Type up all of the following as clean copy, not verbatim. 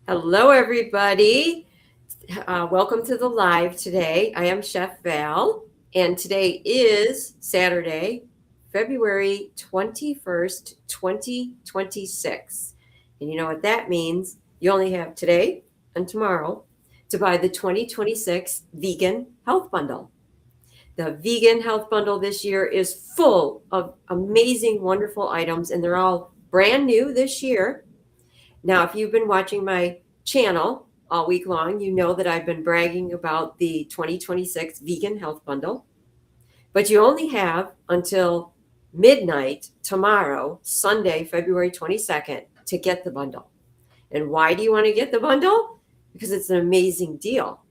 Hello, everybody. Welcome to the live today. I am Chef Val, and today is Saturday, February 21st, 2026. And you know what that means? You only have today and tomorrow to buy the 2026 Vegan Health Bundle. The Vegan Health Bundle this year is full of amazing, wonderful items, and they're all brand new this year. Now, if you've been watching my channel all week long, you know that I've been bragging about the 2026 Vegan Health Bundle, but you only have until midnight tomorrow, Sunday, February 22nd, to get the bundle. And why do you want to get the bundle? Because it's an amazing deal.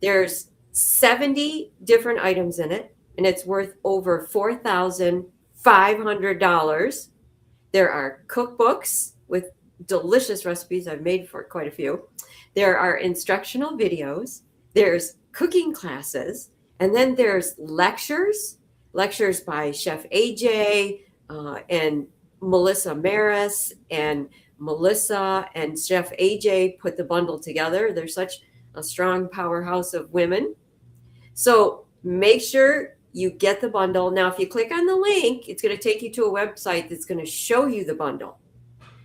There's 70 different items in it, and it's worth over $4,500. There are cookbooks with delicious recipes. I've made for quite a few. There are instructional videos. There's cooking classes. And then there's lectures by Chef AJ and Melissa Maris. And Melissa and Chef AJ put the bundle together. They're such a strong powerhouse of women. So make sure you get the bundle. Now, if you click on the link, it's going to take you to a website that's going to show you the bundle.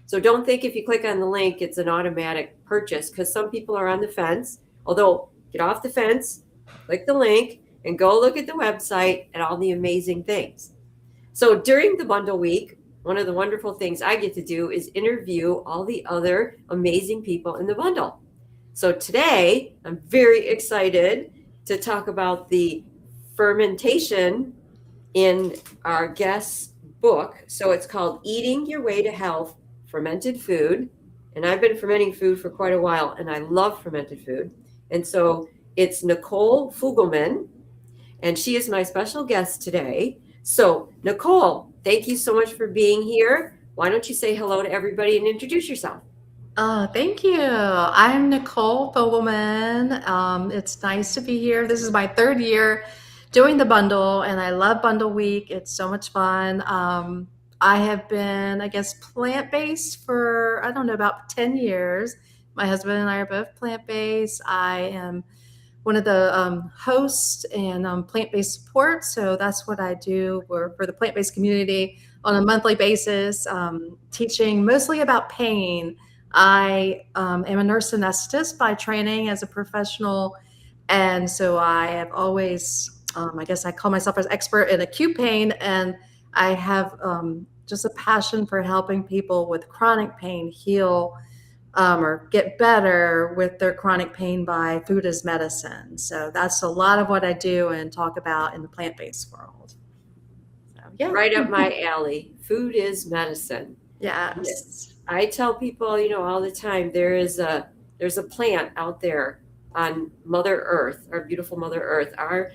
So don't think if you click on the link, it's an automatic purchase, because some people are on the fence. Although, get off the fence, click the link, and go look at the website and all the amazing things. So during the bundle week, one of the wonderful things I get to do is interview all the other amazing people in the bundle. So today, I'm very excited to talk about the fermentation in our guest's book. So it's called Eating Your Way to Health, Fermented Food. And I've been fermenting food for quite a while, and I love fermented food. And so it's Nicole Fogleman, and she is my special guest today. So, Nicole, thank you so much for being here. Why don't you say hello to everybody and introduce yourself? Thank you. I'm Nicole Fogleman. It's nice to be here. This is my third year doing the bundle, and I love Bundle Week. It's so much fun. I have been, I guess, plant-based for, I don't know, about 10 years. My husband and I are both plant-based. I am one of the hosts and plant-based support. So that's what I do for the plant-based community on a monthly basis, teaching mostly about pain. I am a nurse anesthetist by training as a professional. And so I have always, I guess I call myself an expert in acute pain. And I have just a passion for helping people with chronic pain heal or get better with their chronic pain by food as medicine. So that's a lot of what I do and talk about in the plant-based world. So, yeah. Right up my alley. Food is medicine. Yes. I tell people, all the time, there's a plant out there on Mother Earth, our beautiful Mother Earth. Our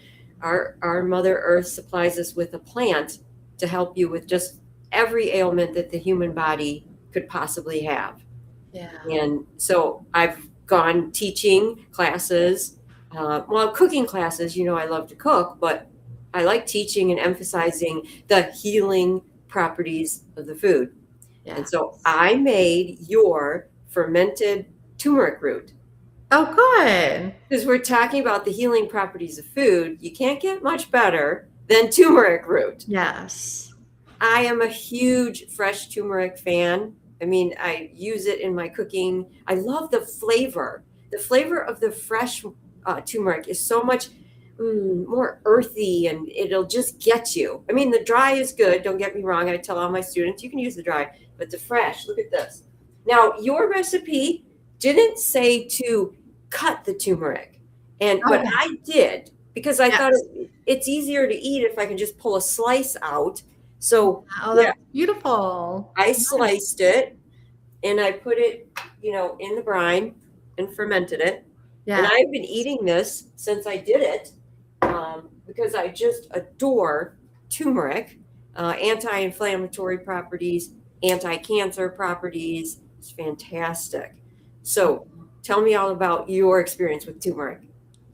Mother Earth supplies us with a plant to help you with just every ailment that the human body could possibly have. Yeah. And so I've gone teaching classes, cooking classes. I love to cook, but I like teaching and emphasizing the healing properties of the food. Yeah. And so I made your fermented turmeric root. Oh, good. Because we're talking about the healing properties of food, you can't get much better than turmeric root. Yes. I am a huge fresh turmeric fan. I mean, I use it in my cooking. I love the flavor. The flavor of the fresh turmeric is so much more earthy, and it'll just get you. I mean, the dry is good. Don't get me wrong. I tell all my students you can use the dry, but the fresh, look at this. Now, your recipe didn't say to cut the turmeric, but I did, because I thought it's easier to eat if I can just pull a slice out. So that's beautiful. I sliced it and I put it, in the brine and fermented it. Yeah. And I've been eating this since I did it because I just adore turmeric, anti-inflammatory properties, anti-cancer properties. It's fantastic. So tell me all about your experience with turmeric.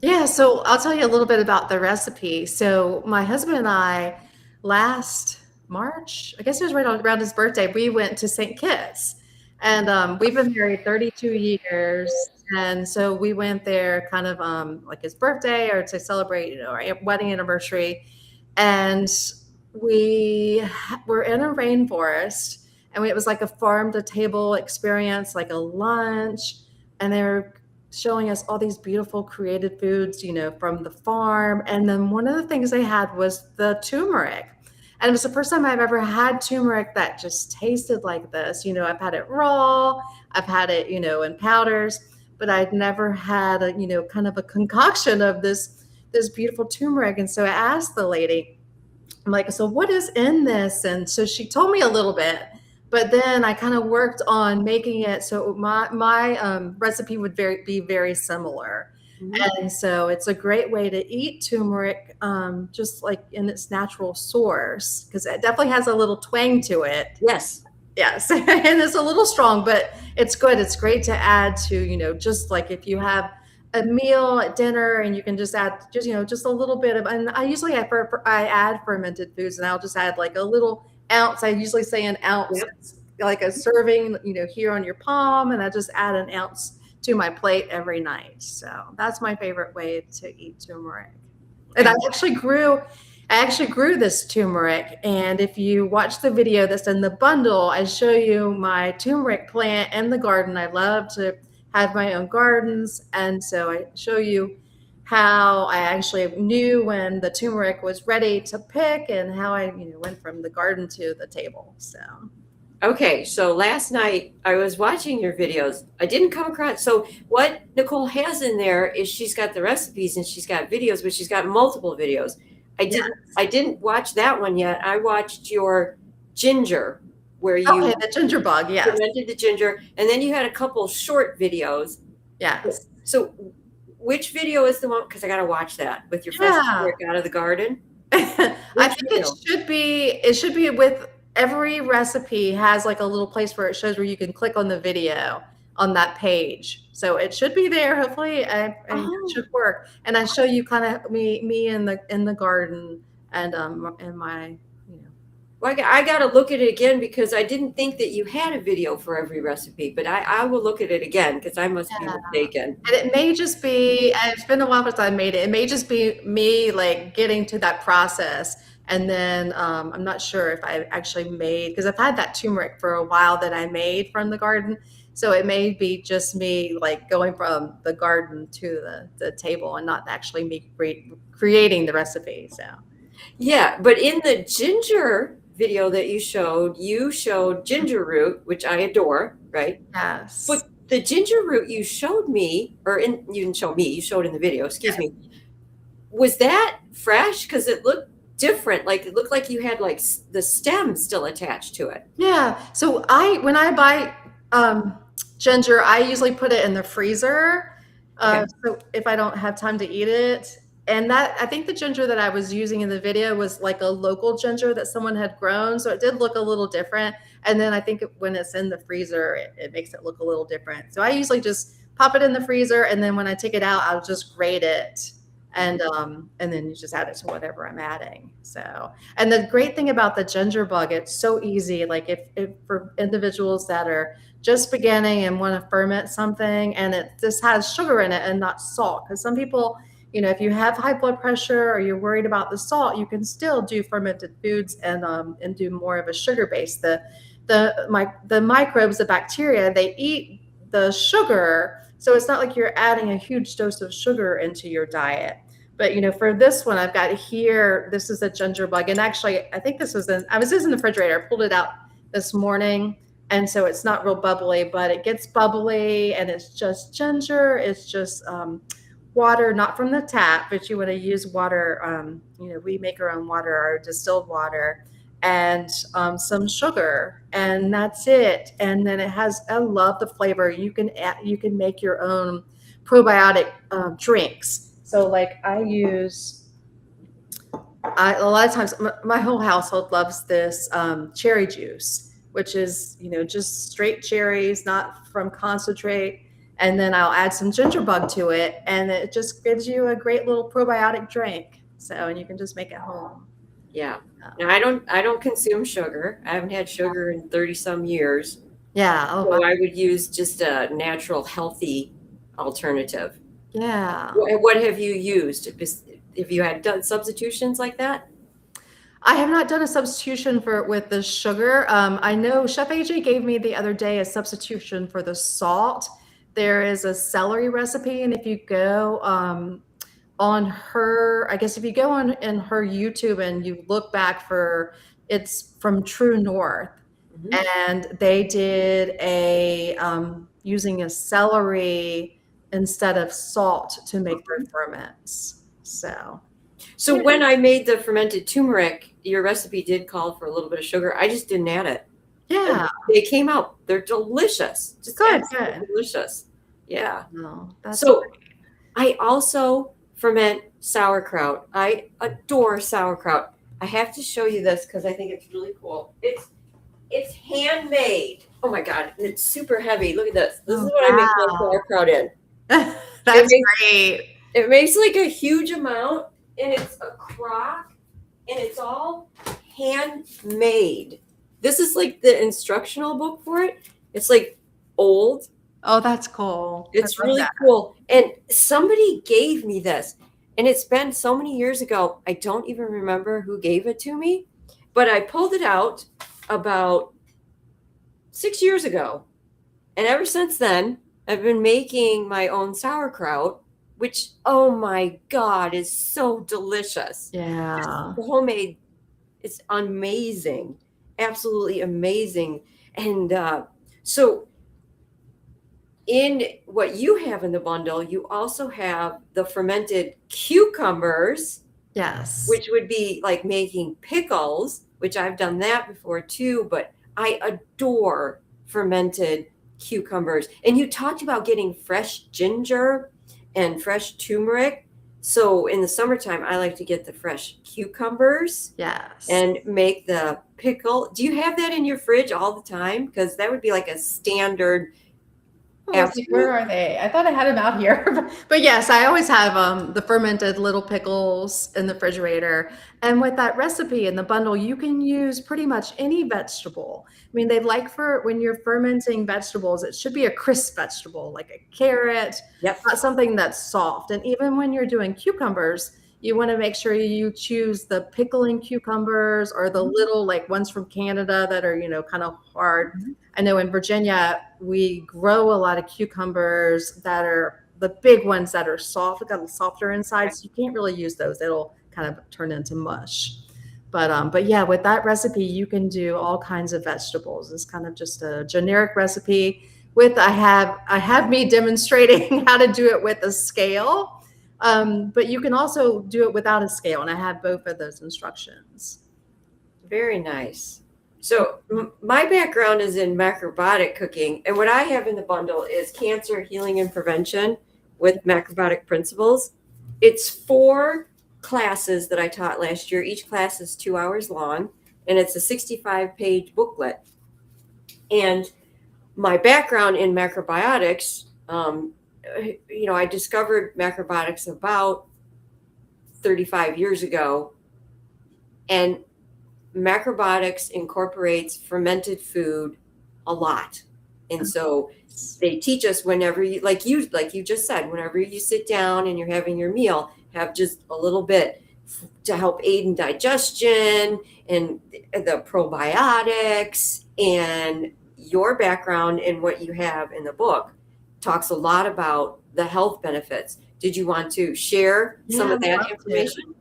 Yeah, so I'll tell you a little bit about the recipe. So my husband and I, last March, I guess it was right around his birthday, we went to St. Kitts. And we've been married 32 years. And so we went there kind of like his birthday or to celebrate, our wedding anniversary. And were in a rainforest, and it was like a farm to table experience, like a lunch. And they were showing us all these beautiful created foods, from the farm. And then one of the things they had was the turmeric. And it was the first time I've ever had turmeric that just tasted like this. I've had it raw, I've had it, in powders, but I'd never had a, kind of a concoction of this beautiful turmeric. And so I asked the lady, I'm like, so what is in this? And so she told me a little bit, but then I kind of worked on making it so my recipe would be very similar. Mhm. And so it's a great way to eat turmeric, just like in its natural source, because it definitely has a little twang to it. Yes. Yes, and it's a little strong, but it's good. It's great to add to, just like if you have a meal at dinner and you can just add just a little bit of, and I usually I add fermented foods, and I'll just add like a little ounce. I usually say an ounce, Yep. like a serving, here on your palm, and I just add an ounce to my plate every night. So that's my favorite way to eat turmeric. And I actually grew this turmeric. And if you watch the video that's in the bundle, I show you my turmeric plant in the garden. I love to have my own gardens. And so I show you how I actually knew when the turmeric was ready to pick, and how I, went from the garden to the table. So Okay, so last night I was watching your videos. I didn't come across. So what Nicole has in there is she's got the recipes and she's got videos, but she's got multiple videos. I yeah. didn't I didn't watch that one yet. I watched your ginger where you Okay, the ginger bug, yes. fermented the ginger, and then you had a couple short videos. Yes. So which video is the one? Because I got to watch that with your fresh Yeah. turmeric out of the garden. I Which think video? it should be with every recipe has like a little place where it shows where you can click on the video on that page. So it should be there. Hopefully, it Oh. should work. And I show you kind of me in the garden, and in my, Well, I got to look at it again because I didn't think that you had a video for every recipe, but I will look at it again because I must be yeah. mistaken. And it may just be, and it's been a while since I made it. It may just be me like getting to that process. And then I'm not sure if I actually made, because I've had that turmeric for a while that I made from the garden. So it may be just me like going from the garden to the table, and not actually me creating the recipe. So Yeah, but in the ginger video that you showed ginger root, which I adore, right? yes. But the ginger root you showed me, you didn't show me, you showed in the video, excuse me. Was that fresh? Because it looked different. Like it looked like you had like the stem still attached to it. Yeah. So when I buy ginger, I usually put it in the freezer. Okay. So if I don't have time to eat it, and that I think the ginger that I was using in the video was like a local ginger that someone had grown, so it did look a little different. And then I think when it's in the freezer, it makes it look a little different. So I usually just pop it in the freezer, and then when I take it out, I'll just grate it, and then you just add it to whatever I'm adding. So, and the great thing about the ginger bug, it's so easy. Like if for individuals that are just beginning and want to ferment something, and it just has sugar in it and not salt, because some people, if you have high blood pressure or you're worried about the salt, you can still do fermented foods, and do more of a sugar base. The microbes, the bacteria, they eat the sugar, so it's not like you're adding a huge dose of sugar into your diet. But for this one, I've got here, this is a ginger bug. And actually, I think I was just in the refrigerator. I pulled it out this morning. And so it's not real bubbly, but it gets bubbly, and it's just ginger. It's just water, not from the tap, but you want to use water. We make our own water, our distilled water, and some sugar, and that's it. And then I love the flavor. You can make your own probiotic drinks. So like a lot of times my whole household loves this cherry juice, which is, just straight cherries, not from concentrate. And then I'll add some ginger bug to it, and it just gives you a great little probiotic drink. So, and you can just make it home. Yeah. Now I don't consume sugar. I haven't had sugar in 30 some years. Yeah. Oh, wow. So I would use just a natural, healthy alternative. Yeah. What have you used? Have you had done substitutions like that? I have not done a substitution for with the sugar. I know Chef AJ gave me the other day a substitution for the salt. There is a celery recipe, and if you go on her, I guess if you go on in her YouTube and you look back for, it's from True North, Mhm. and they did a using a celery instead of salt to make their ferments. So So yeah, when I made the fermented turmeric, your recipe did call for a little bit of sugar. I just didn't add it. And yeah, they came out. They're delicious. Just good, absolutely good. delicious. Yeah. No, that's So I also ferment sauerkraut. I adore sauerkraut. I have to show you this because I think it's really cool. It's handmade. Oh my God. And it's super heavy. Look at this. This is oh what I make my wow. sauerkraut in. It That's makes great. it makes like a huge amount and it's a crock and it's all handmade. This is like the instructional book for it. It's like old. Oh, that's cool. I It's love really that. cool. And somebody gave me this. And it's been so many years ago. I don't even remember who gave it to me. But I pulled it out about 6 years ago. And ever since then, I've been making my own sauerkraut, which, oh my God, is so delicious. Just Yeah. homemade, it's amazing. Absolutely amazing. And so, in what you have in the bundle, you also have the fermented cucumbers, Yes. which would be like making pickles, which I've done that before too, but I adore fermented cucumbers. And you talked about getting fresh ginger and fresh turmeric. So in the summertime, I like to get the fresh cucumbers Yes. and make the pickle. Do you have that in your fridge all the time? Because that would be like a standard Oh, let's see, where absolute. are they? I thought I had them out here. But yes, I always have the fermented little pickles in the refrigerator. And with that recipe in the bundle, you can use pretty much any vegetable. I mean, they like for when you're fermenting vegetables, it should be a crisp vegetable, like a carrot, Yep. not something that's soft. And even when you're doing cucumbers, you want to make sure you choose the pickling cucumbers or the little like ones from Canada that are, kind of hard. I know in Virginia, we grow a lot of cucumbers that are the big ones that are soft, got a softer inside. So you can't really use those. It'll kind of turn into mush. But yeah, with that recipe, you can do all kinds of vegetables. It's kind of just a generic recipe with I have me demonstrating how to do it with a scale. But you can also do it without a scale, and I have both of those instructions. Very nice. So my background is in macrobiotic cooking, and what I have in the bundle is cancer healing and prevention with macrobiotic principles. It's 4 classes that I taught last year. Each class is 2 hours long, and it's a 65-page booklet. And my background in macrobiotics, I discovered macrobiotics about 35 years ago, and macrobiotics incorporates fermented food a lot. And so they teach us whenever you like you just said, whenever you sit down and you're having your meal, have just a little bit to help aid in digestion and the probiotics. And your background and what you have in the book talks a lot about the health benefits. Did you want to share some Yeah, of I'd that love to. information?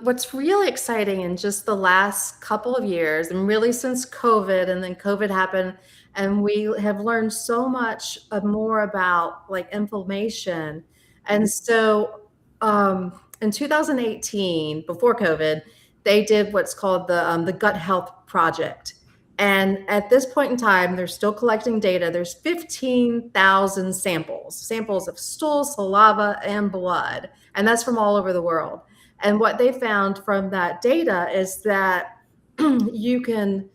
What's really exciting in just the last couple of years, and really since COVID, and then COVID happened, and we have learned so much more about like inflammation. And so in 2018, before COVID, they did what's called the Gut Health Project. And at this point in time, they're still collecting data. There's 15,000 samples of stool, saliva, and blood. And that's from all over the world. And what they found from that data is that you can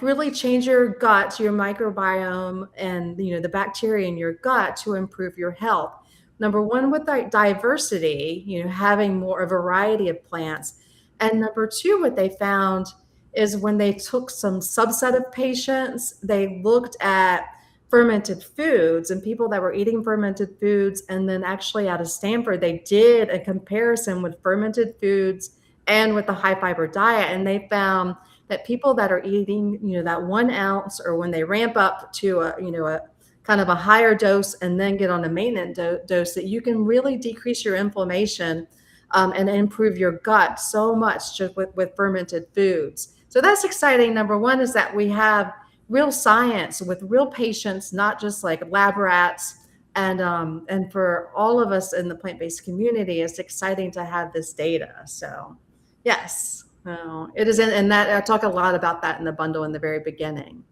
really change your gut, your microbiome, and the bacteria in your gut to improve your health. Number one, with diversity, having more a variety of plants, and number two, what they found is when they took some subset of patients, they looked at fermented foods and people that were eating fermented foods. And then actually out of Stanford, they did a comparison with fermented foods and with the high fiber diet. And they found that people that are eating, that 1 ounce, or when they ramp up to a kind of a higher dose and then get on a maintenance dose, that you can really decrease your inflammation and improve your gut so much just with fermented foods. So that's exciting. Number one is that we have real science with real patients, not just like lab rats. And for all of us in the plant-based community, it's exciting to have this data. So yes, it is. And that I talk a lot about that in the bundle in the very beginning.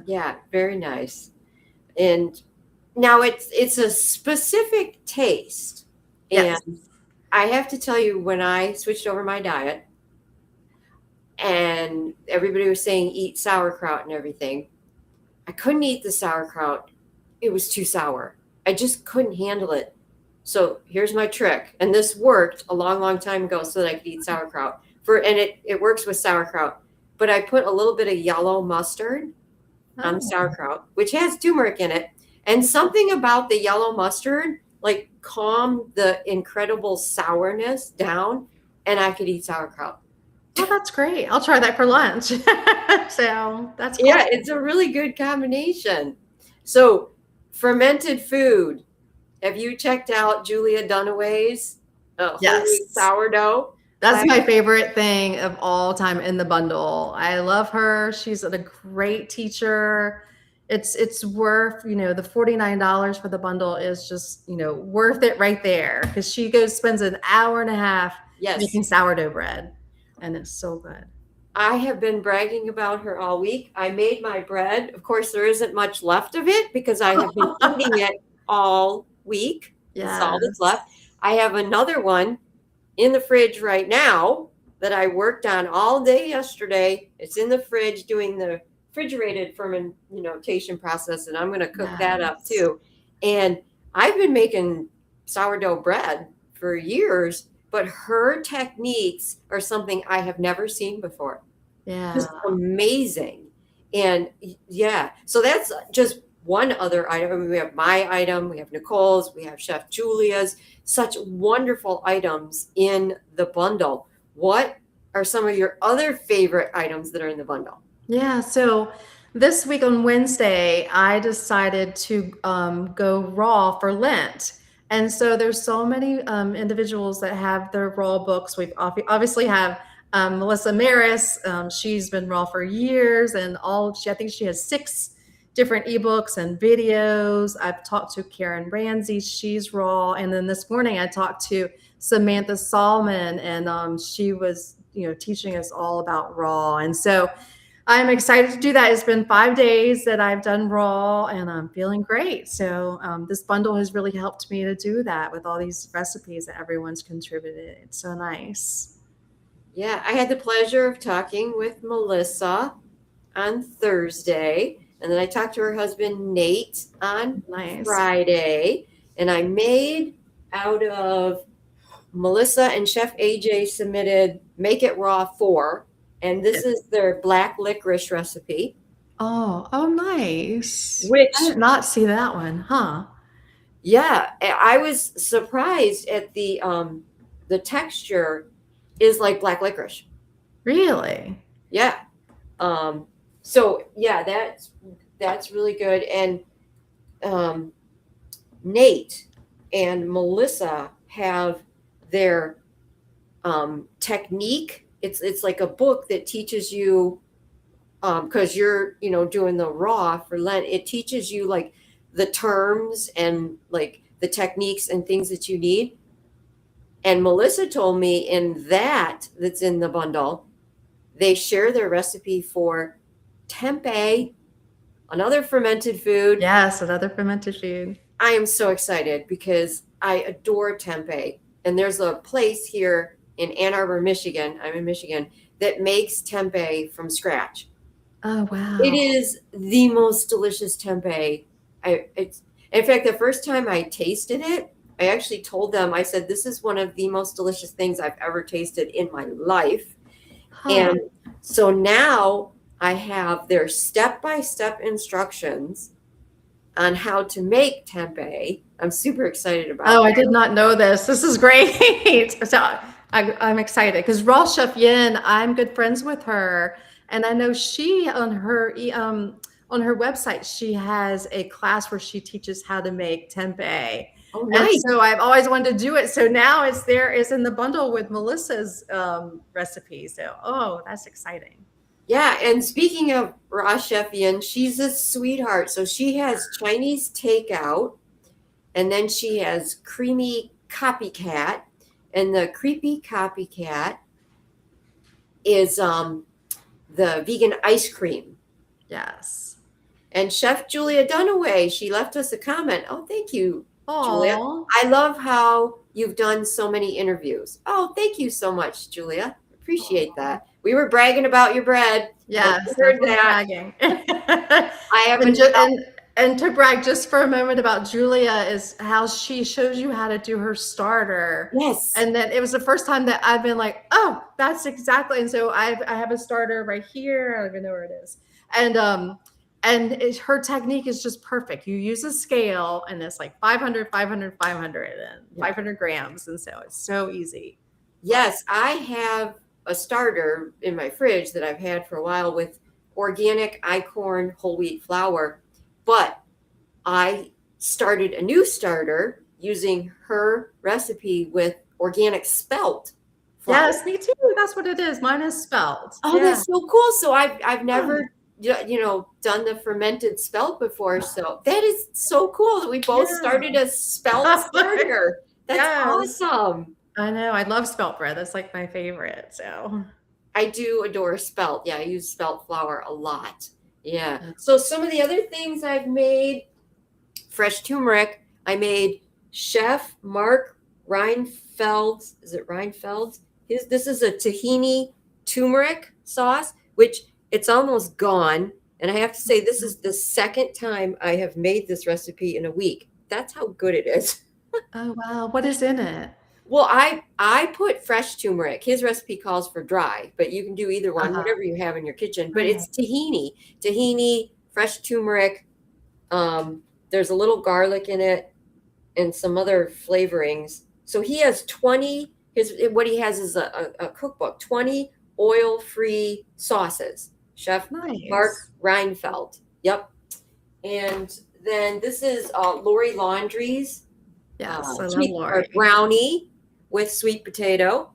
Yeah, very nice. And now it's a specific taste. Yes. And I have to tell you, when I switched over my diet and everybody was saying eat sauerkraut and everything, I couldn't eat the sauerkraut. It was too sour. I just couldn't handle it. So here's my trick. And this worked a long, long time ago so that I could eat sauerkraut. And it works with sauerkraut. But I put a little bit of yellow mustard on the sauerkraut, which has turmeric in it. And something about the yellow mustard like calmed the incredible sourness down, and I could eat sauerkraut. Oh, that's great. I'll try that for lunch. So that's cool. Yeah, it's a really good combination. So fermented food. Have you checked out Julia Dunaway's Holy Sourdough? That's my favorite thing of all time in the bundle. I love her. She's a great teacher. It's worth, the $49 for the bundle is just, worth it right there, because she spends an hour and a half making sourdough bread, and it's so good. I have been bragging about her all week. I made my bread. Of course, there isn't much left of it because I have been eating it all week. Yes. That's all that's left. I have another one in the fridge right now that I worked on all day yesterday. It's in the fridge doing the refrigerated fermentation process, and I'm going to cook that up too. And I've been making sourdough bread for years, but her techniques are something I have never seen before. Yeah. Just amazing. And yeah, so that's just one other item. We have my item, we have Nicole's, we have Chef Julia's, such wonderful items in the bundle. What are some of your other favorite items that are in the bundle? Yeah, so this week on Wednesday, I decided to go raw for Lent. And so there's so many individuals that have their raw books. We obviously have Melissa Maris. She's been raw for years, and I think she has 6 different ebooks and videos. I've talked to Karen Ramsey. She's raw. And then this morning I talked to Samantha Salmon, and she was, teaching us all about raw. And so I'm excited to do that. It's been 5 days that I've done raw, and I'm feeling great. So this bundle has really helped me to do that with all these recipes that everyone's contributed. It's so nice. Yeah, I had the pleasure of talking with Melissa on Thursday, and then I talked to her husband, Nate, on Friday, and I made out of Melissa and Chef AJ submitted Make It Raw 4. And this is their black licorice recipe. Oh, nice. Which I did not see that one, huh? Yeah, I was surprised at the texture is like black licorice. Really? Yeah. So yeah, that's really good. And Nate and Melissa have their technique. It's like a book that teaches you, because you're, doing the raw for Lent. It teaches you like the terms and like the techniques and things that you need. And Melissa told me that's in the bundle, they share their recipe for tempeh, another fermented food. Yes, another fermented food. I am so excited because I adore tempeh. And there's a place here in Ann Arbor, Michigan, I'm in Michigan, that makes tempeh from scratch. Oh, wow. It is the most delicious tempeh. In fact, the first time I tasted it, I actually told them, I said, this is one of the most delicious things I've ever tasted in my life. Huh. And so now I have their step-by-step instructions on how to make tempeh. I'm super excited about Oh, I that. did not know this. This is great. So I'm excited because Raw Chef Yin, I'm good friends with her, and I know she on her website she has a class where she teaches how to make tempeh, Oh, and nice. so I've always wanted to do it. So now it's there, it's in the bundle with Melissa's recipe. So that's exciting. Yeah, and speaking of Ra Chef Yin, she's a sweetheart. So she has Chinese takeout, and then she has creamy copycat, and the creepy copycat is the vegan ice cream. Yes. And Chef Julia Dunaway, she left us a comment. Oh, thank you, Julia. Oh, I love how you've done so many interviews. Oh, thank you so much, Julia. Appreciate that. We were bragging about your bread. Hope you yes, heard definitely that. bragging. I have And, a and to brag just for a moment about Julia is how she shows you how to do her starter. yes. And then it was the first time that I've been like, oh, that's exactly. And so I have a starter right here. I don't even know where it is. And her technique is just perfect. You use a scale and it's like 500, 500, 500, and 500 grams. And so it's so easy. Yes, I have a starter in my fridge that I've had for a while with organic icorn whole wheat flour, but I started a new starter using her recipe with organic spelt flour. Yes, me too. That's what it is. Mine is spelt. Oh, Yeah. that's so cool. So I've never done the fermented spelt before. So that is so cool that we both Yeah. started a spelt starter. That's Yes. awesome. I know. I love spelt bread. That's like my favorite. So I do adore spelt. Yeah, I use spelt flour a lot. Yeah. So some of the other things I've made, fresh turmeric. I made Chef Mark Reinfeld's. Is it Reinfeld's? This is a tahini turmeric sauce, which it's almost gone. And I have to say, this is the second time I have made this recipe in a week. That's how good it is. oh wow. What is in it? Well, I put fresh turmeric. His recipe calls for dry, but you can do either one, Uh-huh. whatever you have in your kitchen. But Right. it's tahini, fresh turmeric. There's a little garlic in it and some other flavorings. So he has 20. What he has is a cookbook, 20 oil-free sauces. Chef Mark Nice. Reinfeld. Yep. And then this is Lori Laundrie's Yes. I love sweet or Lori. brownie with sweet potato.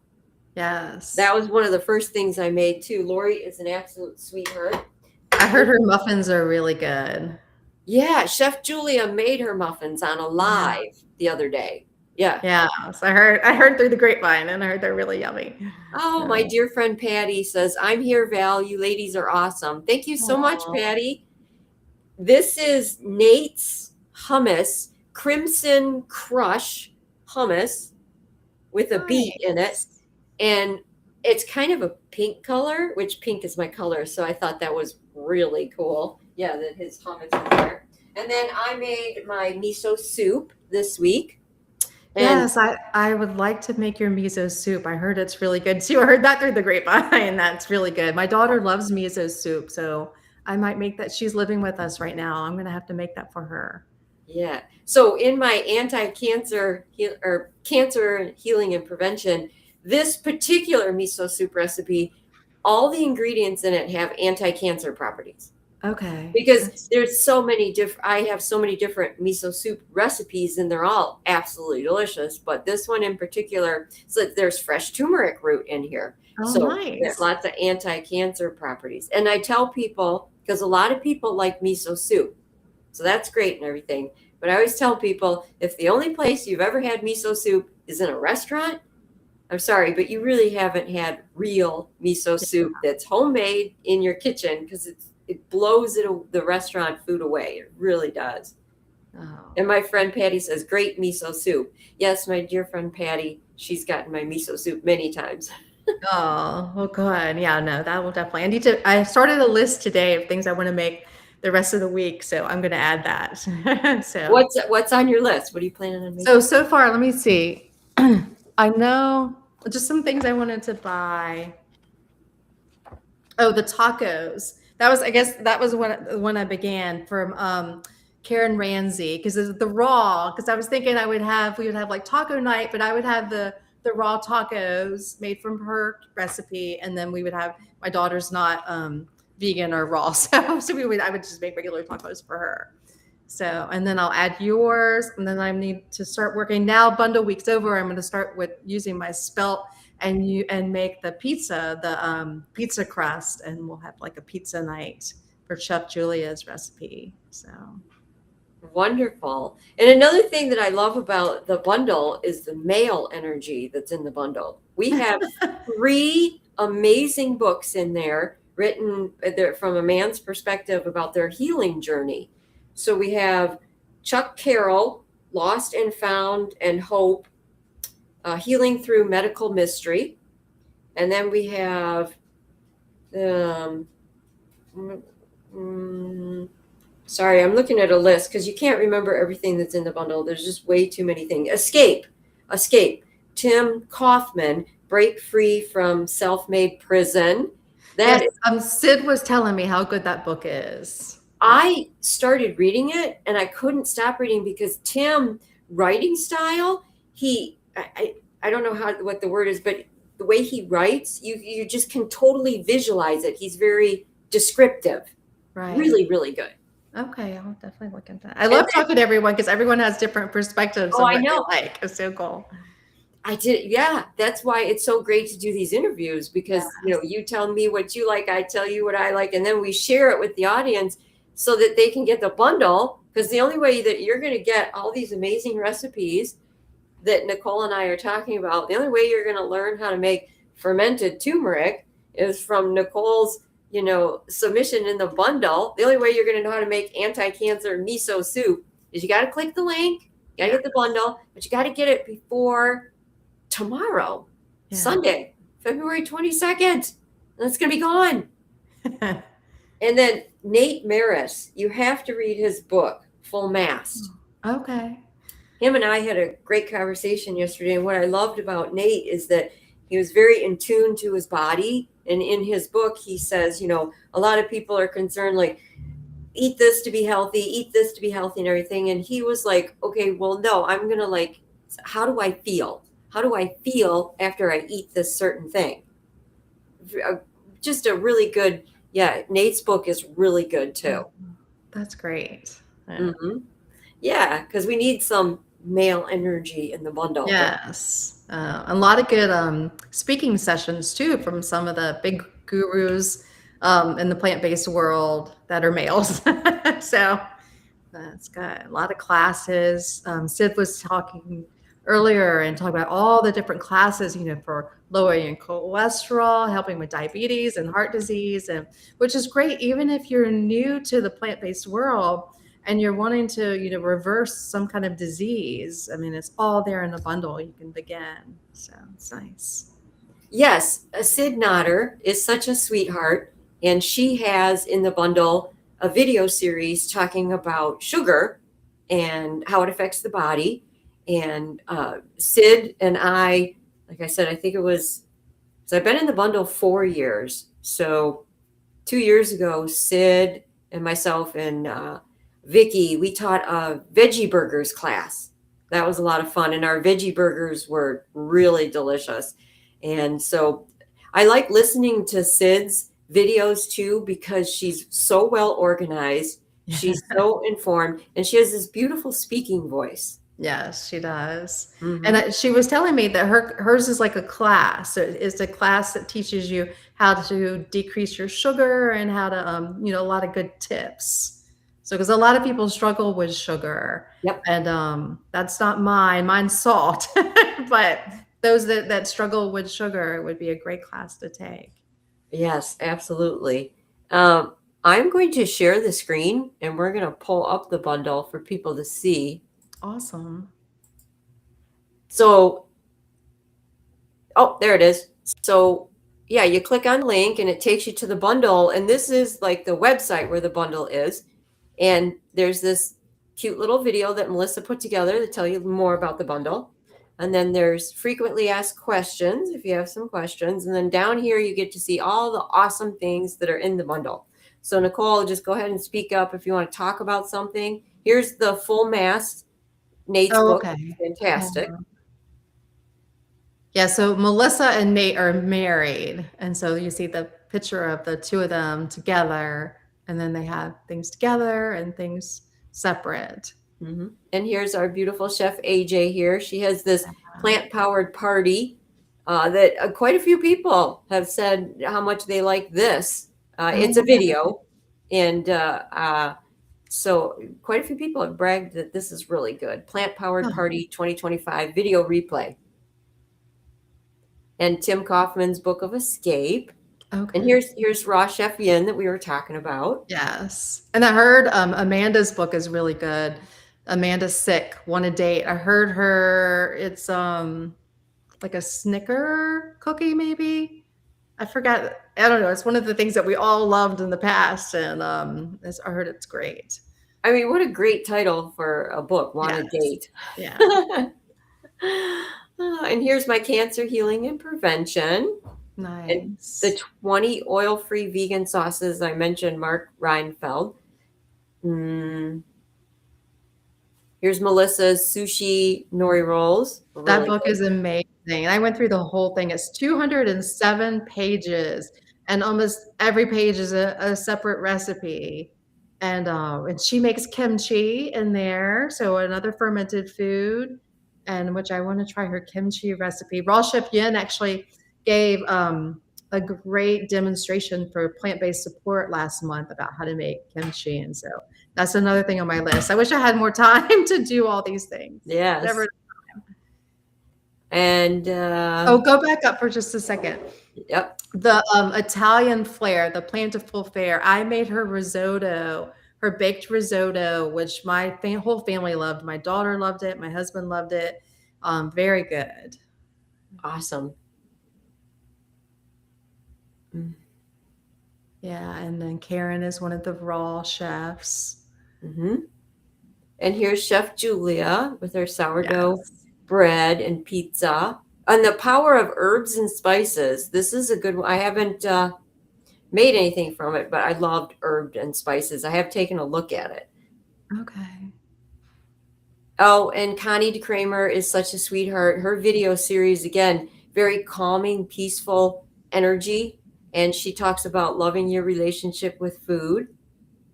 Yes. That was one of the first things I made too. Lori is an absolute sweetheart. I heard her muffins are really good. Yeah, Chef Julia made her muffins on a live the other day. Yeah. Yes. I heard through the grapevine and I heard they're really yummy. Oh, my dear friend Patty says, I'm here, Val. You ladies are awesome. Thank you so much, Aw. Patty. This is Nate's hummus, Crimson Crush hummus with a beet in it. Nice. And it's kind of a pink color, which pink is my color. So I thought that was really cool. Yeah, that his hummus is there. And then I made my miso soup this week. And Yes, I would like to make your miso soup. I heard it's really good too. I heard that through the grapevine. That's really good. My daughter loves miso soup, so I might make that. She's living with us right now. I'm gonna have to make that for her. yeah. So in my anti-cancer or cancer healing and prevention, this particular miso soup recipe, all the ingredients in it have anti-cancer properties. Okay. Because there's so many different, I have so many different miso soup recipes and they're all absolutely delicious. But this one in particular, so there's fresh turmeric root in here. Oh, So nice. there's lots of anti-cancer properties. And I tell people, because a lot of people like miso soup, so that's great and everything. But I always tell people, if the only place you've ever had miso soup is in a restaurant, I'm sorry, but you really haven't had real miso soup that's homemade in your kitchen, because it blows the restaurant food away. It really does. Oh. And my friend Patty says, great miso soup. Yes, my dear friend Patty, she's gotten my miso soup many times. Oh, well, good. Yeah, no, that will definitely. I started a list today of things I want to make the rest of the week, so I'm going to add that. So What's on your list? What are you planning on making? so far, let me see. I know just some things I wanted to buy. Oh, the tacos. I guess that was when I began from Karen Ramsey, because the raw, because I was thinking we would have like taco night, but I would have the raw tacos made from her recipe, and then we would have, my daughter's not vegan or raw, so I would just make regular tacos for her. So, and then I'll add yours, and then I need to start working. Now bundle week's over, I'm going to start with using my spelt and make the pizza crust, and we'll have like a pizza night for Chef Julia's recipe. So Wonderful. And another thing that I love about the bundle is the male energy that's in the bundle. We have 3 amazing books in there written from a man's perspective about their healing journey. So we have Chuck Carroll, Lost and Found and Hope, Healing Through Medical Mystery. And then we have sorry, I'm looking at a list because you can't remember everything that's in the bundle. There's just way too many things. Escape. Tim Kaufman, Break Free from Self-Made Prison. Sid was telling me how good that book is. I started reading it and I couldn't stop reading because Tim writing style, I don't know what the word is, but the way he writes, you just can totally visualize it. He's very descriptive. Right. Really, really good. Okay, I'll definitely look at that. I love talking to everyone because everyone has different perspectives. Oh, I know. It's so cool. I did. Yeah. That's why it's so great to do these interviews because, you tell me what you like, I tell you what I like, and then we share it with the audience so that they can get the bundle. Because the only way that you're going to get all these amazing recipes that Nichole and I are talking about, the only way you're going to learn how to make fermented turmeric is from Nichole's, submission in the bundle. The only way you're going to know how to make anti-cancer miso soup is you got to click the link, you got to get the bundle, but you got to get it before tomorrow, Sunday, February 22nd. And it's going to be gone. And then Nate Maris, you have to read his book, Full Mast. Okay. Him and I had a great conversation yesterday. And what I loved about Nate is that he was very in tune to his body. And in his book, he says, a lot of people are concerned, like, eat this to be healthy, and everything. And he was like, okay, well, no, I'm going to how do I feel? How do I feel after I eat this certain thing? Just a really good, Nate's book is really good too. That's great. Yeah, because we need some male energy in the bundle. Yes. A lot of good speaking sessions too from some of the big gurus in the plant-based world that are males. So that's good. A lot of classes. Sid was talking earlier and talking about all the different classes, for lowering cholesterol, helping with diabetes and heart disease, and which is great. Even if you're new to the plant-based world and you're wanting to, reverse some kind of disease, I mean, it's all there in the bundle. You can begin. So it's nice. Yes. Sid Nodder is such a sweetheart. And she has in the bundle a video series talking about sugar and how it affects the body. And Sid and I, like I said, I think I've been in the bundle 4 years. So 2 years ago, Sid and myself and Vicky, we taught a veggie burgers class. That was a lot of fun. And our veggie burgers were really delicious. And so I like listening to Sid's videos too, because she's so well organized. She's so informed, and she has this beautiful speaking voice. Yes, she does. And she was telling me that hers is like a class. So it's a class that teaches you how to decrease your sugar and how to, a lot of good tips. So, because a lot of people struggle with sugar. Yep. And that's not mine. Mine's salt. But those that struggle with sugar, it would be a great class to take. Yes, absolutely. I'm going to share the screen, and we're going to pull up the bundle for people to see. Awesome. So, there it is. So, you click on link and it takes you to the bundle. And this is like the website where the bundle is. And there's this cute little video that Melissa put together to tell you more about the bundle. And then there's frequently asked questions if you have some questions. And then down here, you get to see all the awesome things that are in the bundle. So Nicole, just go ahead and speak up if you want to talk about something. Here's the full mass, Nate's Oh, book. okay. Fantastic. Yeah, so Melissa and Nate are married. And so you see the picture of the two of them together, and then they have things together and things separate. Mm-hmm. And here's our beautiful chef AJ here. She has this plant-powered party that quite a few people have said how much they like this. It's a video, and so quite a few people have bragged that this is really good. Plant-powered party 2025 video replay. And Tim Kaufman's Book of Escape. Okay. And here's Raw Chef Yin that we were talking about. Yes. And I heard Amanda's book is really good. Amanda's Sick, Want a Date. I heard her, it's like a Snicker cookie, maybe. I forgot. I don't know. It's one of the things that we all loved in the past, and I heard it's great. I mean, what a great title for a book, Want a Date. Yeah. And here's my cancer healing and prevention. Nice. And the 20 oil-free vegan sauces I mentioned, Mark Reinfeld. Here's Melissa's sushi nori rolls. That book is amazing. I went through the whole thing. It's 207 pages, and almost every page is a separate recipe. And she makes kimchi in there, so another fermented food, and which I want to try her kimchi recipe. Raw Chef Yin actually gave a great demonstration for plant-based support last month about how to make kimchi, and so that's another thing on my list. I wish I had more time to do all these things. Yes. Never. And go back up for just a second. Yep. The Italian flair, the plentiful fare. I made her risotto, her baked risotto, which my whole family loved. My daughter loved it. My husband loved it. Very good. Awesome. Yeah, and then Karen is one of the raw chefs. Mm-hmm. And here's Chef Julia with her sourdough bread and pizza. And the power of herbs and spices. This is a good one. I haven't made anything from it, but I loved herbs and spices. I have taken a look at it. Okay. Oh, and Connie DeKramer is such a sweetheart. Her video series, again, very calming, peaceful energy. And she talks about loving your relationship with food.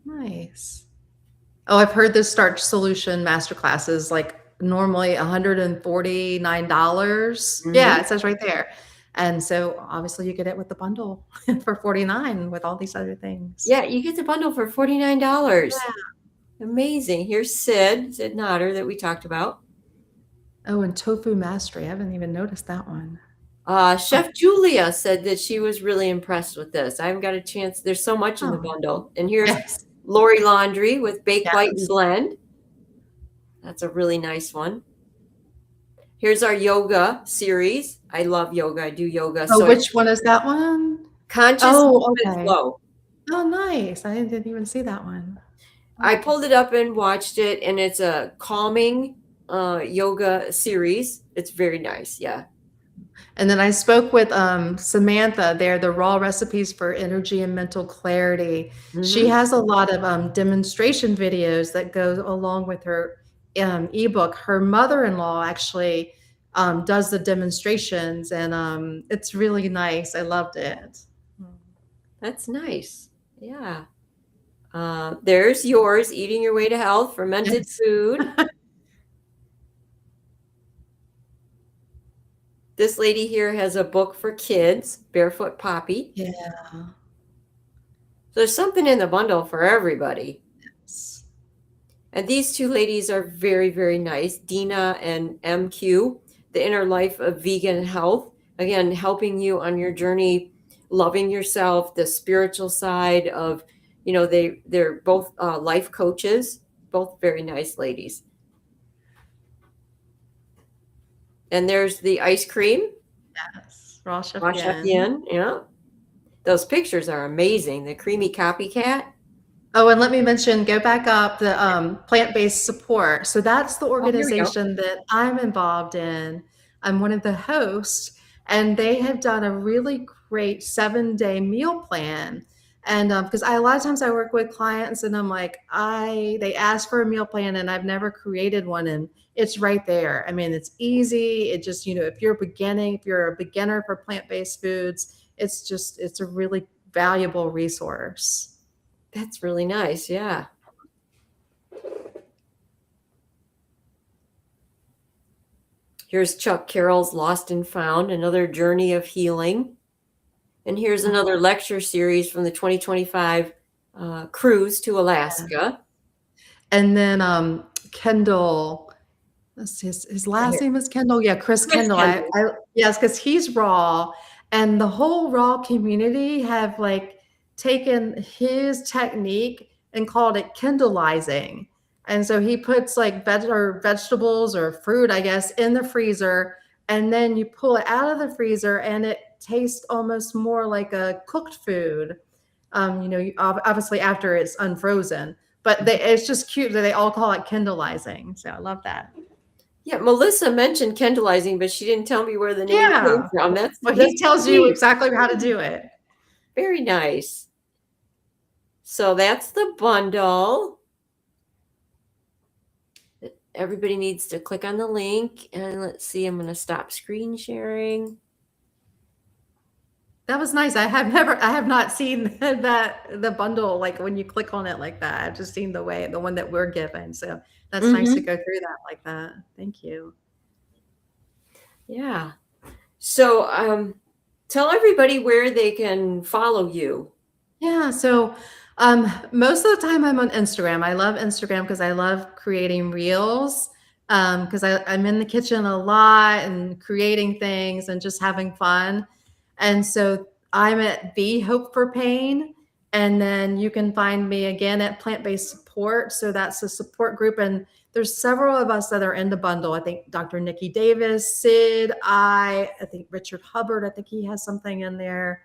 Nice. Oh, I've heard this starch solution masterclasses like normally $149. Mm-hmm. Yeah, it says right there. And so obviously you get it with the bundle for $49 with all these other things. Yeah, you get the bundle for $49. Yeah. Amazing. Here's Sid Notter that we talked about. Oh, and Tofu Mastery. I haven't even noticed that one. Chef Julia said that she was really impressed with this. I haven't got a chance. There's so much in the bundle. And here's Lori Laundry with Bake, Bite, and Blend. That's a really nice one. Here's our yoga series. I love yoga. I do yoga. Oh, so which one is that one? Conscious Movement Flow. Oh, nice. I didn't even see that one. I pulled it up and watched it, and it's a calming yoga series. It's very nice. Yeah. And then I spoke with Samantha. They're the raw recipes for energy and mental clarity. Mm-hmm. She has a lot of demonstration videos that go along with her ebook. Her mother-in-law actually does the demonstrations, and it's really nice. I loved it. That's nice. Yeah. There's yours, Eating Your Way to Health, Fermented Food. This lady here has a book for kids, Barefoot Poppy. Yeah. So there's something in the bundle for everybody. Yes. And these two ladies are very, very nice. Dina and MQ, The Inner Life of Vegan Health. Again, helping you on your journey, loving yourself, the spiritual side of, they're both life coaches, both very nice ladies. And there's the ice cream. Yes, Raw Chef Yin. Yeah. Those pictures are amazing. The creamy copycat. Oh, and let me mention, go back up, the plant-based support. So that's the organization that I'm involved in. I'm one of the hosts, and they have done a really great 7-day meal plan. And because a lot of times I work with clients, and I'm like, they ask for a meal plan, and I've never created one, and it's right there. I mean, it's easy. It just, if you're a beginner for plant-based foods, it's a really valuable resource. That's really nice. Yeah. Here's Chuck Carroll's Lost and Found, another journey of healing. And here's another lecture series from the 2025 cruise to Alaska. And then Kendall, his last name is Kendall. Yeah, Chris Kendall. Yes, because he's raw, and the whole raw community have like taken his technique and called it kindleizing. And so he puts like vegetables or fruit, I guess, in the freezer, and then you pull it out of the freezer, and it tastes almost more like a cooked food. Obviously after it's unfrozen. But it's just cute that they all call it kindleizing. So I love that. Yeah, Melissa mentioned kindleizing, but she didn't tell me where the name came from. He tells you exactly how to do it. Very nice. So that's the bundle. Everybody needs to click on the link, and let's see. I'm going to stop screen sharing. That was nice. I have not seen the bundle, like when you click on it like that. I've just seen the one that we're given. So that's nice to go through that like that. Thank you. Yeah. So tell everybody where they can follow you. Yeah. So most of the time I'm on Instagram. I love Instagram because I love creating reels. Because I'm in the kitchen a lot and creating things and just having fun. And so I'm at The Hope for Pain. And then you can find me again at Plant-Based Support. So that's a support group. And there's several of us that are in the bundle. I think Dr. Nikki Davis, Sid, I think Richard Hubbard, I think he has something in there.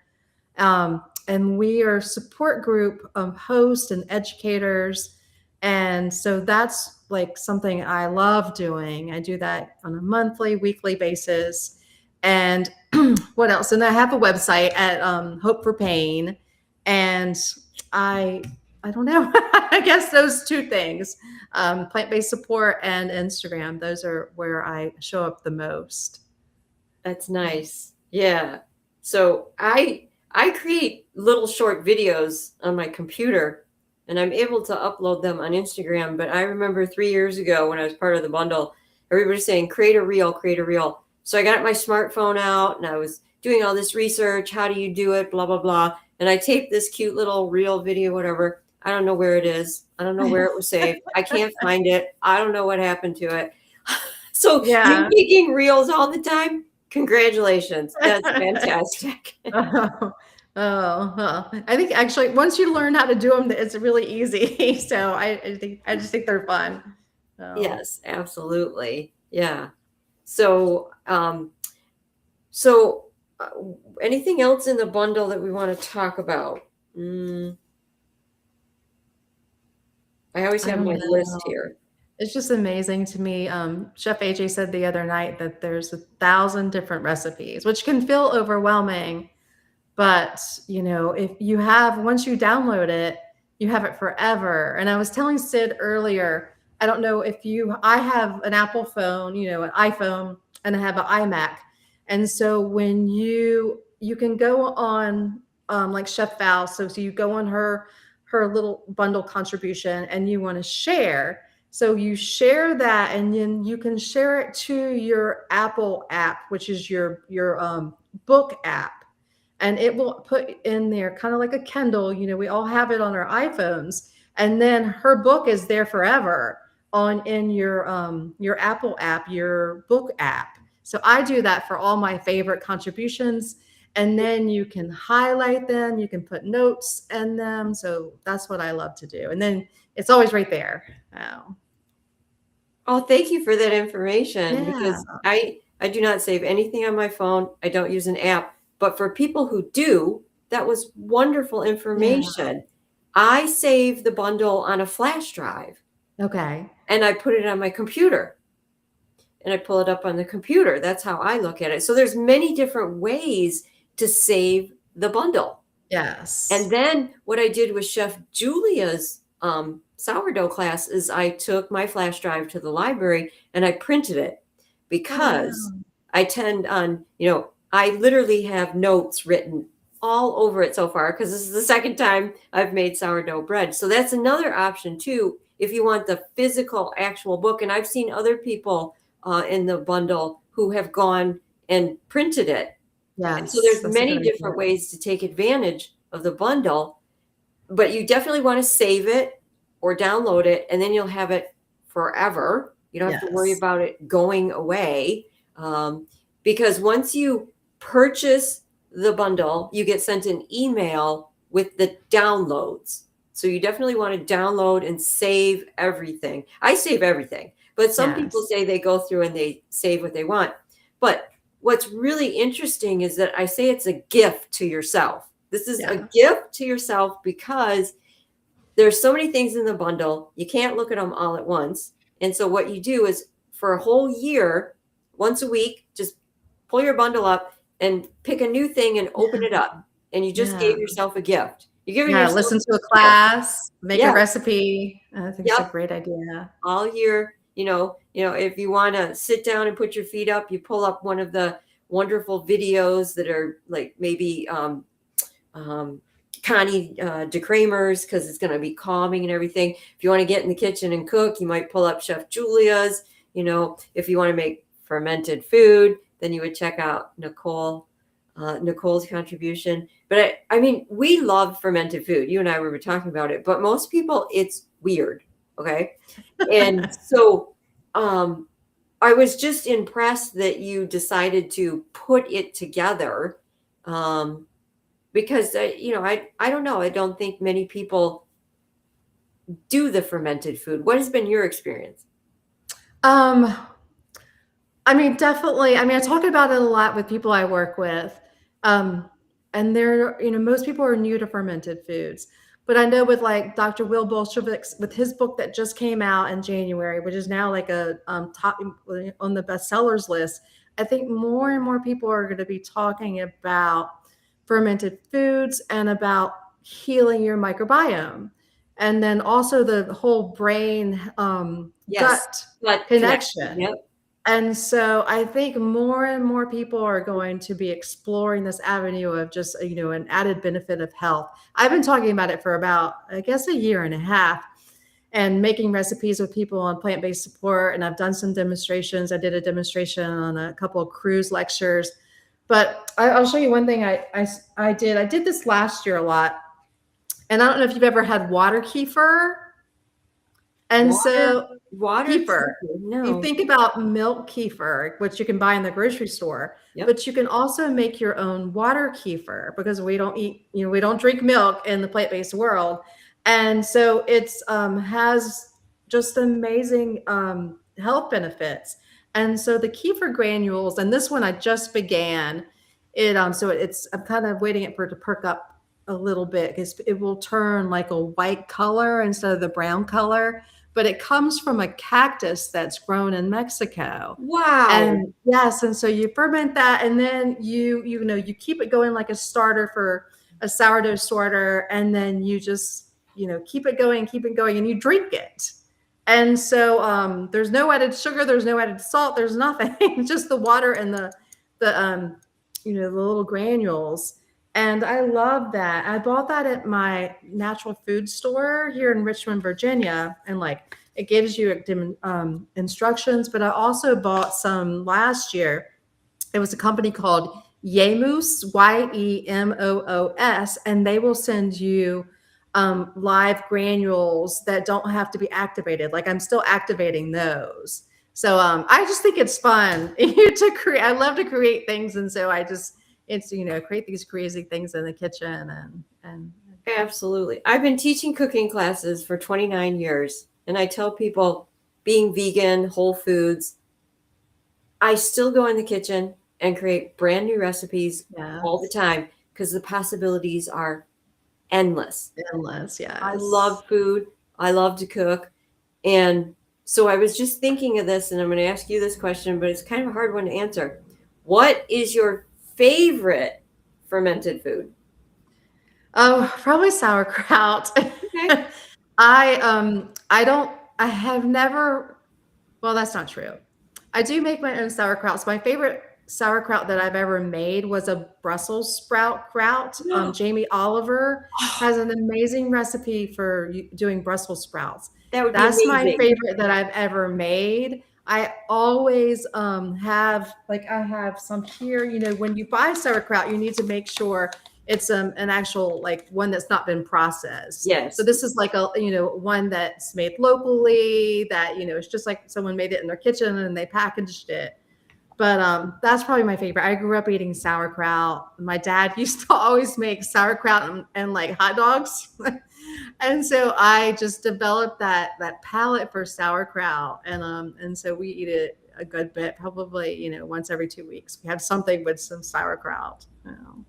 And we are a support group of hosts and educators. And so that's like something I love doing. I do that on a monthly, weekly basis. And what else? And I have a website at Hope for Pain. And I don't know. I guess those two things, plant-based support and Instagram, those are where I show up the most. That's nice. Yeah. So I create little short videos on my computer, and I'm able to upload them on Instagram. But I remember 3 years ago when I was part of the bundle, everybody was saying, create a reel, create a reel. So I got my smartphone out, and I was doing all this research. How do you do it? Blah, blah, blah. And I taped this cute little reel video, whatever. I don't know where it is. I don't know where it was saved. I can't find it. I don't know what happened to it. So you're making reels all the time? Congratulations. That's fantastic. I think actually once you learn how to do them, it's really easy. So I just think they're fun. Yes, absolutely. Yeah. So, anything else in the bundle that we want to talk about? I always have my list here. It's just amazing to me. Chef AJ said the other night that there's 1,000 different recipes, which can feel overwhelming. But, if you once you download it, you have it forever. And I was telling Sid earlier, I don't know if I have an Apple phone, an iPhone, and I have an iMac. And so when you can go on like Chef Val, so you go on her little bundle contribution and you want to share. So you share that, and then you can share it to your Apple app, which is your book app. And it will put in there kind of like a Kindle. We all have it on our iPhones. And then her book is there forever in your Apple app, your book app. So I do that for all my favorite contributions. And then you can highlight them. You can put notes in them. So that's what I love to do. And then it's always right there. Oh, thank you for that information. Because I do not save anything on my phone. I don't use an app. But for people who do, that was wonderful information. Yeah. I save the bundle on a flash drive. Okay. And I put it on my computer. and I pull it up on the computer. That's how I look at it. So there's many different ways to save the bundle. And Yes. then what I did with Chef Julia's sourdough class is I took my flash drive to the library and I printed it, Oh, wow. because I tend on, I literally have notes written all over it so far, because this is the second time I've made sourdough bread. So that's another option too, if you want the physical actual book. And I've seen other people in the bundle who have gone and printed it. And so Yes, there's that's a good many different idea. ways to take advantage of the bundle, but you definitely want to save it or download it, and then you'll have it forever. You don't have to worry Yes. about it going away, because once you purchase the bundle, you get sent an email with the downloads. So you definitely want to download and save everything. I save everything, but some people Yes. say they go through and they save what they want. But what's really interesting is that I say it's a gift to yourself. This is a Yeah. gift to yourself, because there's so many things in the bundle. You can't look at them all at once. And so what you do is, for a whole year, once a week, just pull your bundle up and pick a new thing and open it up. And you just Yeah. gave yourself a gift. You're giving Yeah. yourself Listen to a a gift. class, make a Yeah. recipe. I think it's a Yep. great idea. All year, if you want to sit down and put your feet up, you pull up one of the wonderful videos that are like maybe Connie DeCramer's, because it's going to be calming and everything. If you want to get in the kitchen and cook, you might pull up Chef Julia's. If you want to make fermented food, then you would check out Nicole's contribution. But I mean, we love fermented food. You and I were talking about it, but most people, it's weird. Okay. And so I was just impressed that you decided to put it together. Because I don't know. I don't think many people do the fermented food. What has been your experience? Um, I mean, definitely. I mean, I talk about it a lot with people I work with. Um, and most people are new to fermented foods. But I know with like Dr. Will Bolshevik's, with his book that just came out in January, which is now like a top on the bestsellers list, I think more and more people are going to be talking about fermented foods and about healing your microbiome. And then also the whole brain Yes, gut gut connection. connection. Yep. And so I think more and more people are going to be exploring this avenue of just, an added benefit of health. I've been talking about it for about, I guess, a year and a half, and making recipes with people on plant-based support. And I've done some demonstrations. I did a demonstration on a couple of cruise lectures. But I'll show you one thing I did. I did this last year a lot. And I don't know if you've ever had water kefir. And Water, so water. kefir. You No. think about milk kefir, which you can buy in the grocery store, Yep. but you can also make your own water kefir, because we don't eat, we don't drink milk in the plant-based world. And so it's has just amazing health benefits. And so the kefir granules, and this one I just began it. I'm kind of waiting for it to perk up a little bit, because it will turn like a white color instead of the brown color, but it comes from a cactus that's grown in Mexico. Wow. And yes, and so you ferment that, and then you keep it going like a starter for a sourdough starter, and then you just keep it going, and you drink it. And so there's no added sugar, there's no added salt, there's nothing, just the water and the little granules. And I love that. I bought that at my natural food store here in Richmond, Virginia, and like it gives you instructions. But I also bought some last year. It was a company called Yemoos, Yemoos, and they will send you live granules that don't have to be activated. Like I'm still activating those. So I just think it's fun to create. I love to create things, and so it's create these crazy things in the kitchen and Absolutely. I've been teaching cooking classes for 29 years, and I tell people, being vegan, whole foods, I still go in the kitchen and create brand new recipes all the time, because the possibilities are endless. endless. Yes, I love food. I love to cook. And So I was just thinking of this, and I'm going to ask you this question, but it's kind of a hard one to answer. What is your favorite fermented food? Oh, probably sauerkraut. Okay. I have never, well, that's not true. I do make my own sauerkrauts. My favorite sauerkraut that I've ever made was a Brussels sprout kraut. Jamie Oliver has an amazing recipe for doing Brussels sprouts. That would be That's my amazing. favorite that I've ever made. I always have, like, I have some here. You know, when you buy sauerkraut, you need to make sure it's an actual, like, one that's not been processed. So Yes. this is like a, you know, one that's made locally, that, you know, it's just like someone made it in their kitchen and they packaged it. But that's probably my favorite. I grew up eating sauerkraut. My dad used to always make sauerkraut and like hot dogs. And so I just developed that palate for sauerkraut. And so we eat it a good bit, probably, you know, once every 2 weeks. We have something with some sauerkraut. You know.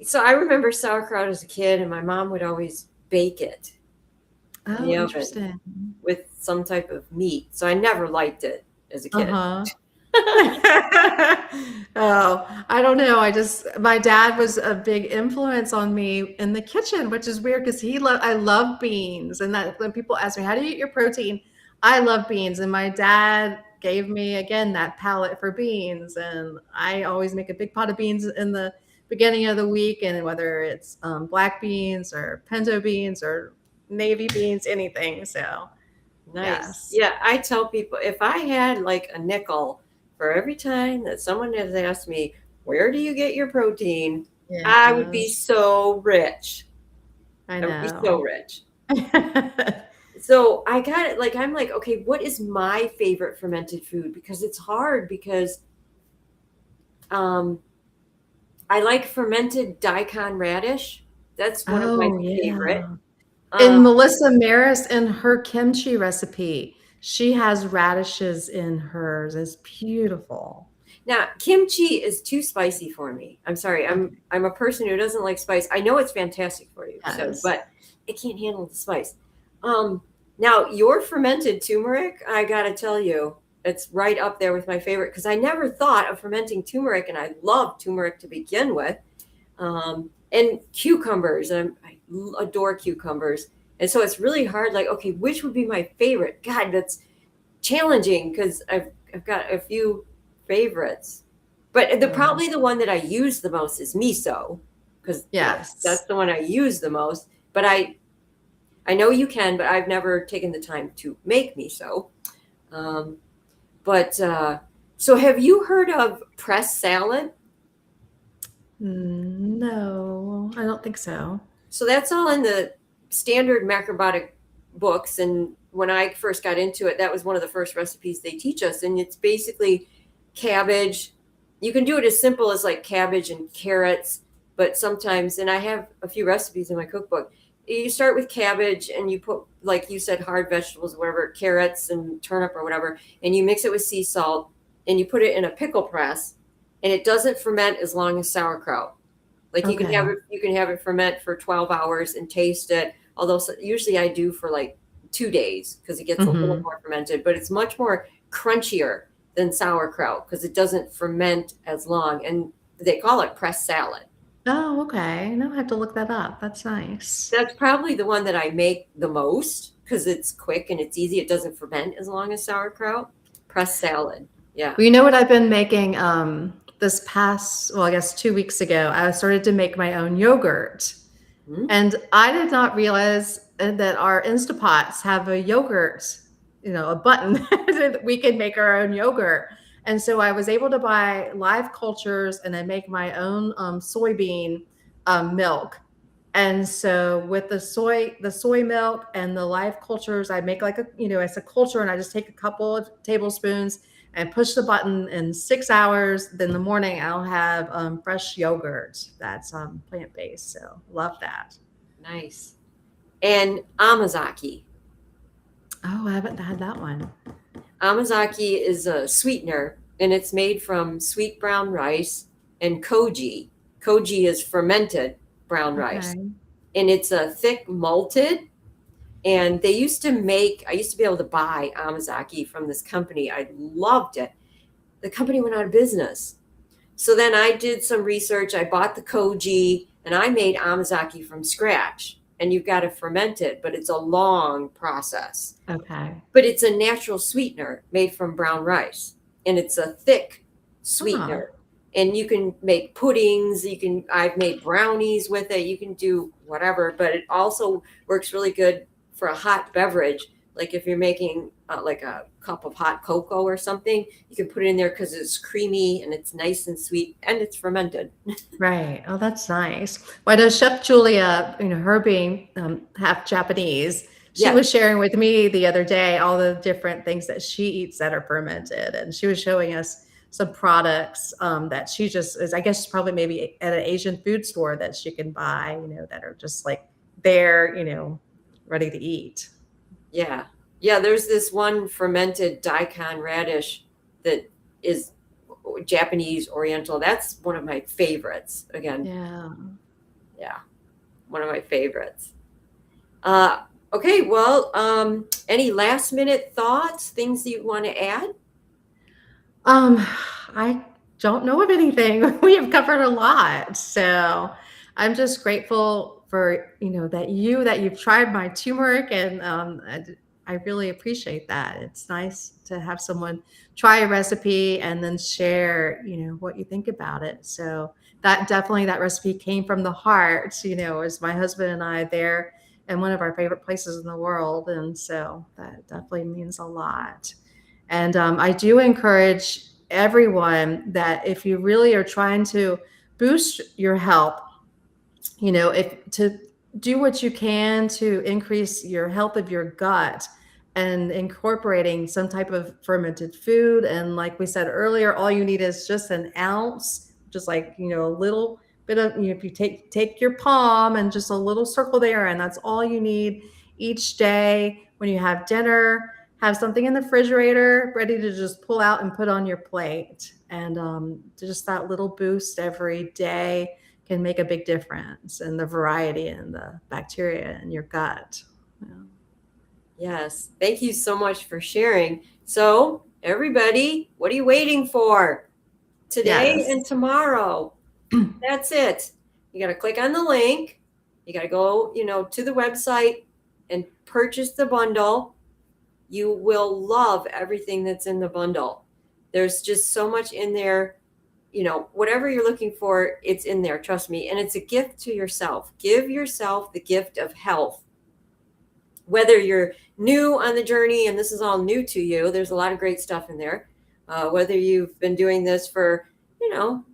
So I remember sauerkraut as a kid, and my mom would always bake it in Oh, the oven interesting. with some type of meat. So I never liked it as a kid. Uh-huh. Oh, I don't know. My dad was a big influence on me in the kitchen, which is weird because I love beans. And that when people ask me, how do you eat your protein? I love beans. And my dad gave me, again, that palate for beans. And I always make a big pot of beans in the beginning of the week. And whether it's black beans or pinto beans or navy beans, anything. So, Nice. yes. Yeah, I tell people if I had like a nickel for every time that someone has asked me, where do you get your protein? I would be Yes. so rich. I I would be so know. rich. So I got it. Like, I'm like, okay, what is my favorite fermented food? Because it's hard because um, I like fermented daikon radish. That's one of my Oh, favorite. yeah. Um, In Melissa Maris, in her kimchi recipe, she has radishes in hers. It's beautiful. Now, kimchi is too spicy for me. I'm sorry. Okay. I'm a person who doesn't like spice. I know it's fantastic for you, so Yes. but I can't handle the spice. Now your fermented turmeric, I gotta tell you, it's right up there with my favorite because I never thought of fermenting turmeric, and I love turmeric to begin with. And cucumbers, I adore cucumbers, and so it's really hard. Like, okay, which would be my favorite? God, that's challenging because I've got a few favorites, but Yeah. probably the one that I use the most is miso because that's Yes. the one I use the most. But I know you can, but I've never taken the time to make miso. Um, but so have you heard of pressed salad? No, I don't think so. So that's all in the standard macrobiotic books. And when I first got into it, that was one of the first recipes they teach us. And it's basically cabbage. You can do it as simple as like cabbage and carrots, but sometimes, and I have a few recipes in my cookbook. You start with cabbage and you put, like you said, hard vegetables, whatever, carrots and turnip or whatever, and you mix it with sea salt and you put it in a pickle press, and it doesn't ferment as long as sauerkraut. Like Okay. you can have it ferment for 12 hours and taste it. Although usually I do for like 2 days because it gets a little Hmm. more fermented, but it's much more crunchier than sauerkraut because it doesn't ferment as long. And they call it pressed salad. Oh, okay. Now I have to look that up. That's nice. That's probably the one that I make the most because it's quick and it's easy. It doesn't ferment as long as sauerkraut. Pressed salad. Yeah. Well, you know what I've been making this past, well, I guess 2 weeks ago, I started to make my own yogurt. Mm. And I did not realize that our Instapots have a yogurt, you know, a button that we can make our own yogurt. And so I was able to buy live cultures and I make my own soybean milk. And so with the soy milk and the live cultures, I make like a, you know, it's a culture and I just take a couple of tablespoons and push the button in 6 hours. Then in the morning I'll have fresh yogurt that's plant-based. So love that. Nice. And amazaki. Oh, I haven't had that one. Amazaki is a sweetener, and it's made from sweet brown rice and koji. Koji is fermented brown rice, Okay. and it's a thick malted. And I used to be able to buy Amazaki from this company. I loved it. The company went out of business. So then I did some research. I bought the koji and I made Amazaki from scratch. And you've got to ferment it, but it's a long process. Okay. But it's a natural sweetener made from brown rice. And it's a thick sweetener. And you can make puddings. I've made brownies with it. You can do whatever, but it also works really good for a hot beverage. Like if you're making like a cup of hot cocoa or something, you can put it in there because it's creamy and it's nice and sweet and it's fermented. Right. Oh, that's nice. Well, I know Chef Julia, her being half Japanese, she Yes. was sharing with me the other day all the different things that she eats that are fermented. And she was showing us some products that she just is, I guess, probably maybe at an Asian food store that she can buy, that are just like there, ready to eat. Yeah. Yeah. There's this one fermented daikon radish that is Japanese Oriental. That's one of my favorites. Again, Yeah. one of my favorites. Okay, well, any last minute thoughts, things that you want to add? I don't know of anything. We have covered a lot. So I'm just grateful for, that you've tried my turmeric, and I really appreciate that. It's nice to have someone try a recipe and then share, what you think about it. So that recipe came from the heart, as my husband and I there in one of our favorite places in the world. And so that definitely means a lot. And I do encourage everyone that if you really are trying to boost your health, if to do what you can to increase your health of your gut and incorporating some type of fermented food. And like we said earlier, all you need is just an ounce, just like, a little bit of, if you take your palm and just a little circle there, and that's all you need each day. When you have dinner, have something in the refrigerator ready to just pull out and put on your plate. And just that little boost every day can make a big difference in the variety and the bacteria in your gut. Yeah. Yes. Thank you so much for sharing. So, everybody, what are you waiting for? Today Yes. and tomorrow. That's it. You got to click on the link. You got to go, to the website and purchase the bundle. You will love everything that's in the bundle. There's just so much in there. Whatever you're looking for, it's in there. Trust me. And it's a gift to yourself. Give yourself the gift of health. Whether you're new on the journey and this is all new to you, there's a lot of great stuff in there. Whether you've been doing this for,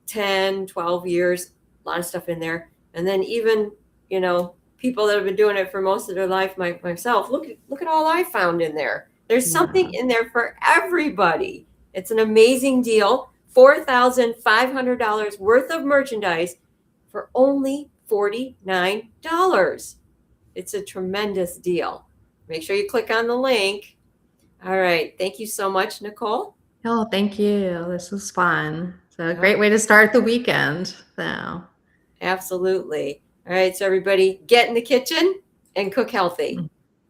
10, 12 years, a lot of stuff in there. And then even, people that have been doing it for most of their life, myself, look at all I found in there. There's something in there for everybody. It's an amazing deal. $4,500 worth of merchandise for only $49. It's a tremendous deal. Make sure you click on the link. All right. Thank you so much, Nicole. Oh, thank you. This was fun. So a great way to start the weekend. So absolutely. All right. So everybody get in the kitchen and cook healthy.